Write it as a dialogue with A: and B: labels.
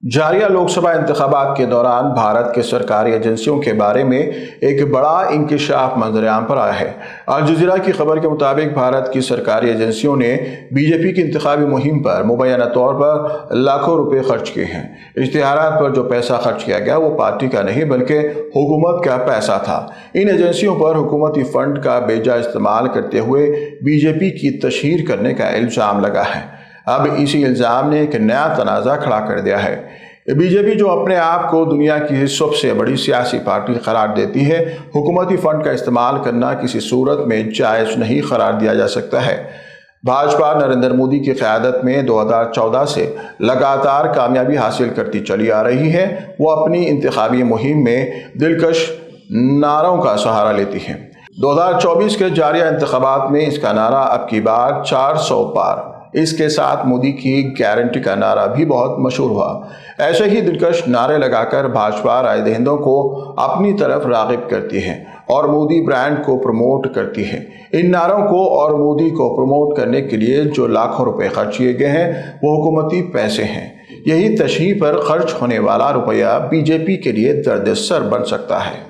A: जारिया लोकसभा इंतखाबात के दौरान भारत के सरकारी एजेंसियों के बारे में एक बड़ा इंकशाफ मंजरेआम पर आया है। अल जज़ीरा की खबर के मुताबिक भारत की सरकारी एजेंसियों ने बीजेपी की इंतखाबी मुहिम पर मुबैना तौर पर लाखों रुपए खर्च किए हैं। इश्तिहारात पर जो पैसा खर्च किया गया वो पार्टी का नहीं बल्कि हुकूमत का पैसा था। इन एजेंसियों पर हुकूमती फंड का बेजा इस्तेमाल करते हुए बीजेपी की तशहीर करने का इल्ज़ाम लगा है। अब इसी इल्ज़ाम ने एक नया तनाज़ा खड़ा कर दिया है। बीजेपी जो अपने आप को दुनिया की सबसे बड़ी सियासी पार्टी करार देती है, हुकूमती फंड का इस्तेमाल करना किसी सूरत में जायज़ नहीं करार दिया जा सकता है। भाजपा नरेंद्र मोदी की क़यादत में 2014 से लगातार कामयाबी हासिल करती चली आ रही है। वो अपनी इंतखाबी मुहिम में दिलकश नारों का सहारा लेती है। 2024 के जारिया इंतखाबात में इसका नारा अब की बार 400 पार। इसके साथ मोदी की गारंटी का नारा भी बहुत मशहूर हुआ। ऐसे ही दिलकश नारे लगाकर भाजपा राय दहिंदों को अपनी तरफ राग़िब करती है और मोदी ब्रांड को प्रमोट करती है। इन नारों को और मोदी को प्रमोट करने के लिए जो लाखों रुपए खर्च किए गए हैं वो हुकूमती पैसे हैं। यही तशहीर पर खर्च होने वाला रुपया बीजेपी के लिए दर्द सर बन सकता है।